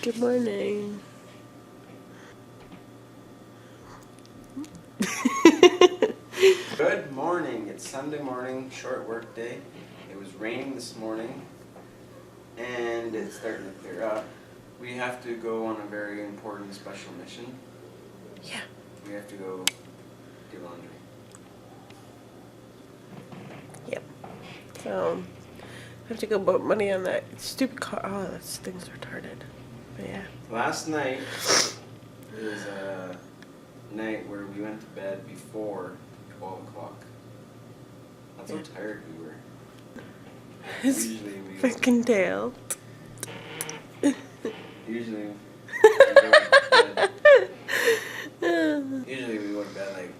Good morning. Good morning. It's Sunday morning, short work day. It was raining this morning and it's starting to clear up. We have to go on a very important special mission. Yeah. We have to go do laundry. Yep. So, I have to go put money on that stupid car. Oh, that thing's retarded. But yeah. Last night was a night where we went to bed before 12 o'clock. That's how tired we were. His Usually we freaking tail. Usually we go to bed like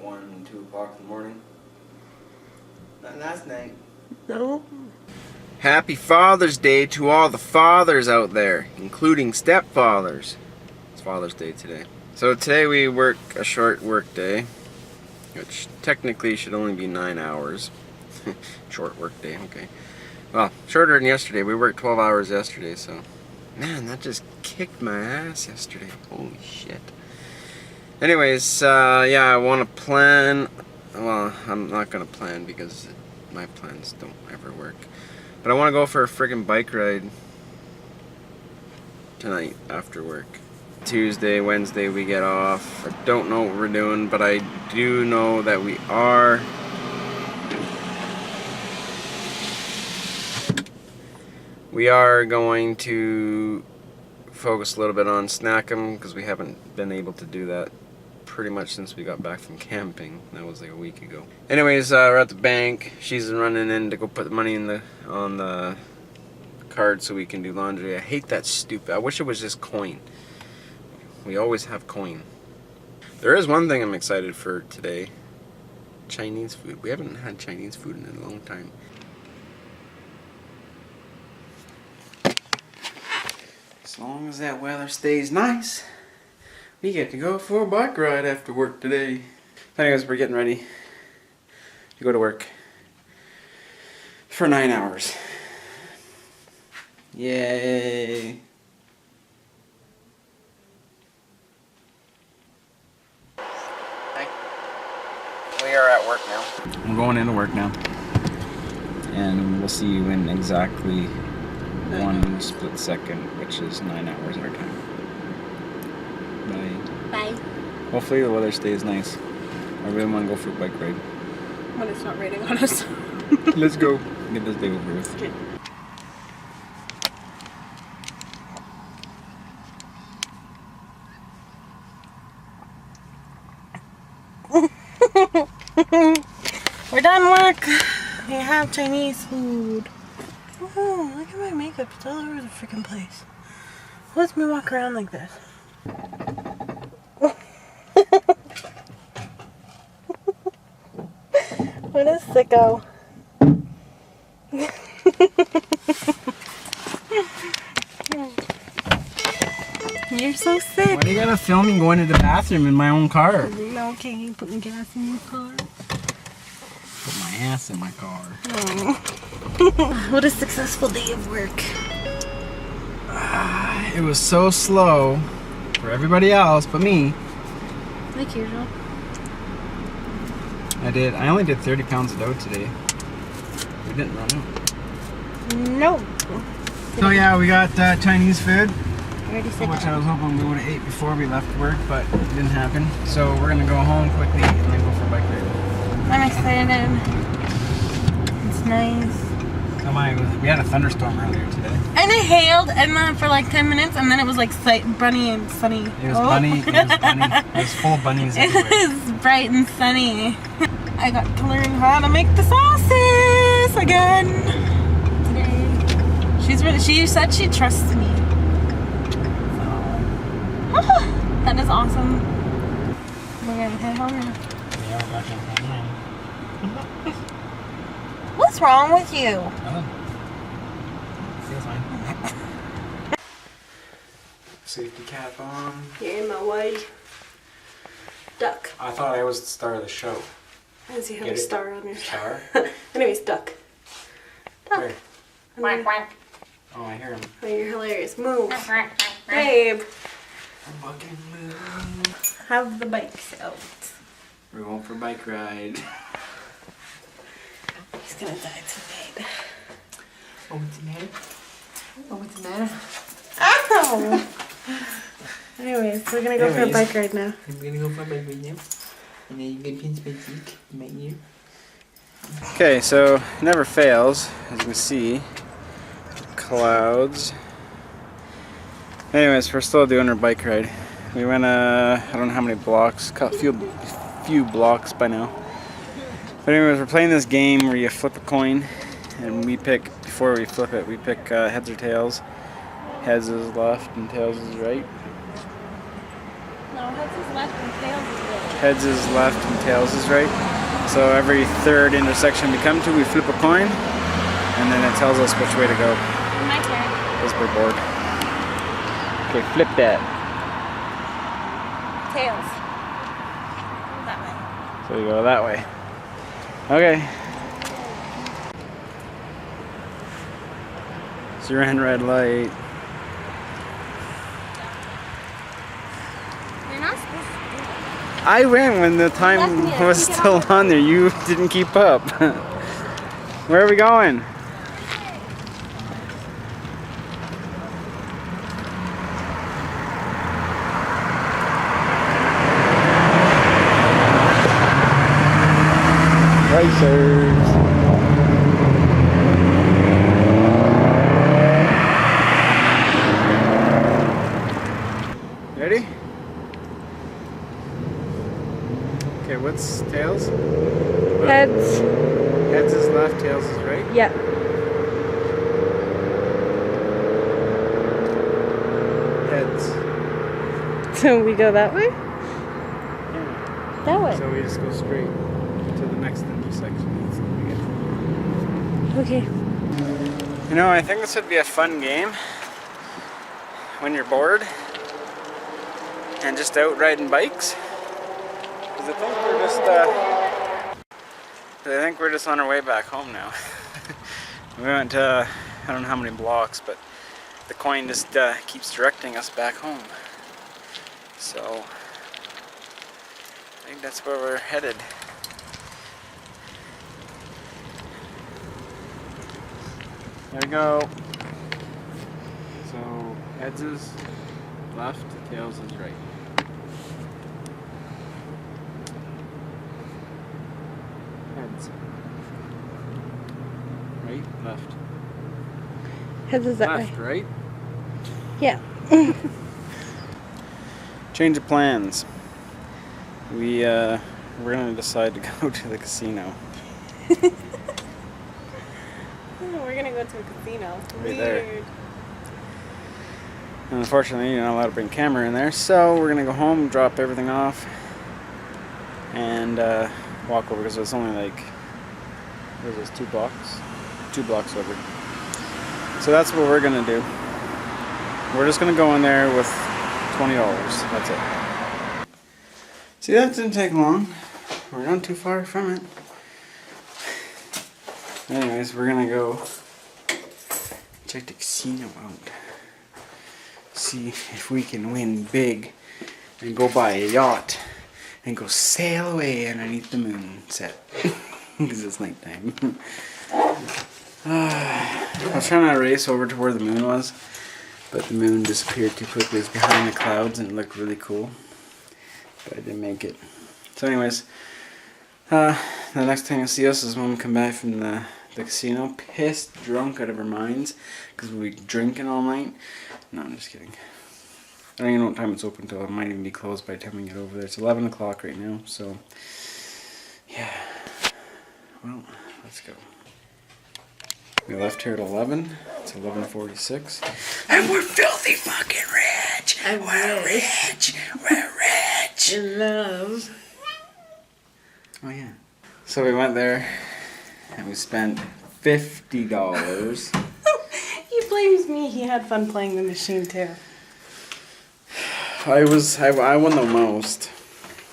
1, 2 o'clock in the morning. Not last night. No. Happy Father's Day to all the fathers out there, including stepfathers. It's Father's Day today. So today we work a short work day, which technically should only be 9 hours. Short work day, okay. Well, shorter than yesterday. We worked 12 hours yesterday, so... Man, that just kicked my ass yesterday. Holy shit. Anyways, yeah, I want to plan... Well, I'm not going to plan because my plans don't ever work. But I want to go for a friggin' bike ride tonight after work. Tuesday, Wednesday we get off. I don't know what we're doing, but I do know that we are... We are going to focus a little bit on Snackham because we haven't been able to do that pretty much since we got back from camping. That was like a week ago. Anyways, we're at the bank. She's running in to go put the money in on the card so we can do laundry. I hate that stupid. I wish it was just coin. We always have coin. There is one thing I'm excited for today. Chinese food. We haven't had Chinese food in a long time. As long as that weather stays nice, we get to go for a bike ride after work today. Anyways, we're getting ready to go to work for 9 hours. Yay! Hi. We are at work now. I'm going into work now. And we'll see you in exactly 1 split second, which is 9 hours our time. Bye. Bye. Hopefully the weather stays nice. I really want to go for a bike ride. When it's not raining on us. Let's go. Get this day over with. Okay. We're done work. We have Chinese food. Oh, look at my makeup. It's all over the freaking place. Who lets me walk around like this? What a sicko. You're so sick. Why do you gotta film me going to the bathroom in my own car? Okay, putting gas in your car. Put my ass in my car. Oh. What a successful day of work. It was so slow for everybody else but me. Like usual. I only did 30 pounds of dough today. We didn't run out. No. So yeah, we got Chinese food, Already said which that. I was hoping we would have ate before we left work, but it didn't happen. So we're gonna go home quickly and then go for a bike ride. I'm excited. It's nice. Come on, we had a thunderstorm earlier today. And it hailed and then for like 10 minutes and then it was like bunny and sunny. It was bunny, it was full of bunnies It everywhere. was bright and sunny. I got to learn how to make the sauces again today. She said she trusts me. So, that is awesome. We're gonna head home now. Yeah, we're back home. What's wrong with you? Nothing. Feels fine. Safety cap on. You're in my way. Duck. I thought I was the star of the show. I see how Get a it? star on your Star? Anyways, duck. Duck. Where? Quack, quack. Oh, I hear him. Oh, you're hilarious. Move. Babe. Fucking move. Have the bikes out. We're going for a bike ride. He's gonna die tonight. Oh, what's the matter? Oh, what's the matter? Ow! Anyways, we're gonna go for a bike ride now. I'm gonna go for a bike ride now. And then you get pinched by cheek in my ear. Okay, so it never fails, as you can see. Clouds. Anyways, we're still doing our bike ride. We went I don't know how many blocks, a few blocks by now. But anyways, we're playing this game where you flip a coin, and we pick, before we flip it, we pick heads or tails. Heads is left and tails is right. No, heads is left and tails is right. Heads is left and tails is right. So every third intersection we come to, we flip a coin, and then it tells us which way to go. My turn. Because we're bored. Okay, flip that. Tails. That So we go that way. Okay. So you're in red light. way. You're not supposed to do that. I went when the time left me, was I still think on there. You didn't keep up. Where are we going? Racers. Ready? Okay, what's tails? Heads. Heads is left, tails is right. Yeah. Heads. So we go that way? Yeah. That way. So we just go straight to the next intersection. That's what we get. Okay. You know, I think this would be a fun game when you're bored and just out riding bikes. Because I think we're just on our way back home now. We went to, I don't know how many blocks, but the coin just keeps directing us back home. So I think that's where we're headed. There we go. So heads is left, tails is right. Heads. Right, left. Heads is that Left, way. right? Yeah. Change of plans. We're gonna decide to go to the casino. We're gonna go to a casino. Right there. And unfortunately, you're not allowed to bring camera in there, so we're gonna go home, drop everything off, and walk over because it's only like, what is this, 2 blocks? 2 blocks over. So that's what we're gonna do. We're just gonna go in there with $20. That's it. See, that didn't take long. We're not too far from it. Anyways, we're gonna go check the casino out. See if we can win big and go buy a yacht and go sail away underneath the moon set. Because it's nighttime. I was trying to race over to where the moon was, but the moon disappeared too quickly. It's behind the clouds and it looked really cool. But I didn't make it. So anyways, the next time you'll see us is when we come back from the casino, pissed drunk out of our minds because we'll be drinking all night. No, I'm just kidding. I don't even know what time it's open till. It might even be closed by the time we get over there. It's 11 o'clock right now, so yeah. Well, let's go. We left here at 11. It's 11:46. And we're filthy fucking rich. We're rich. We're rich. In love. Oh yeah. So we went there and we spent $50. He blames me. He had fun playing the machine too. I won the most.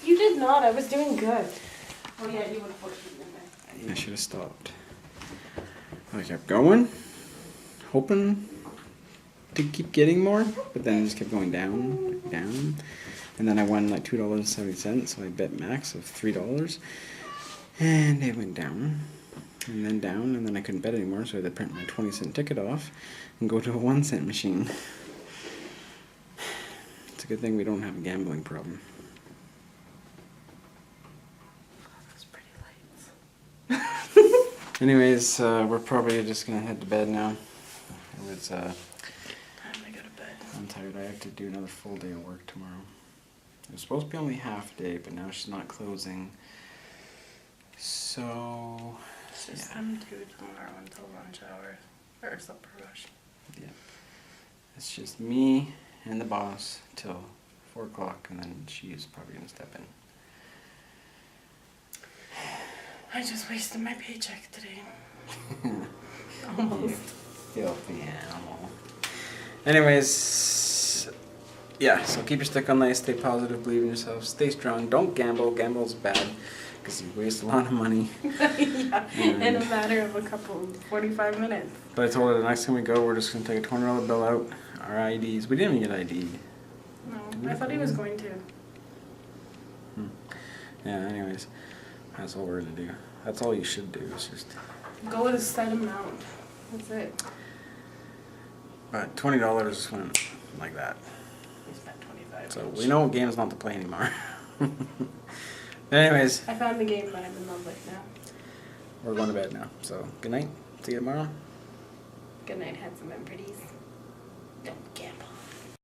You did not. I was doing good. Oh yeah, you would have pushed me in there. I should have stopped. I kept going, hoping to keep getting more, but then it just kept going down, down. And then I won like $2.70, so I bet max of $3. And it went down, and then I couldn't bet anymore, so I had to print my 20-cent ticket off and go to a 1-cent machine. It's a good thing we don't have a gambling problem. Those pretty lights. Anyways, we're probably just gonna head to bed now. It was, Time to go to bed. I'm tired. I have to do another full day of work tomorrow. It was supposed to be only half day, but now she's not closing. So, It's just yeah. them two tomorrow until lunch hour. Or supper rush. Yeah. It's just me and the boss till 4 o'clock, and then she's probably gonna step in. I just wasted my paycheck today. Almost. Filthy animal. Anyways, yeah, so keep your stick on ice, stay positive, believe in yourself, stay strong, don't gamble. Gamble's bad because you waste a lot of money. Yeah, in a matter of 45 minutes. But I told her the next time we go, we're just going to take a $20 bill out, our IDs. We didn't even get ID'd. No, I thought he was going to. Yeah, anyways, that's all we're going to do. That's all you should do, is just... Go with a set amount. That's it. But $20 went like that. We spent 25. So each. we know what game's not to play anymore. But anyways, I found the game that I'm in love with now. we're going to bed now. So good night. See you tomorrow. Good night, handsome and pretties. Don't gamble.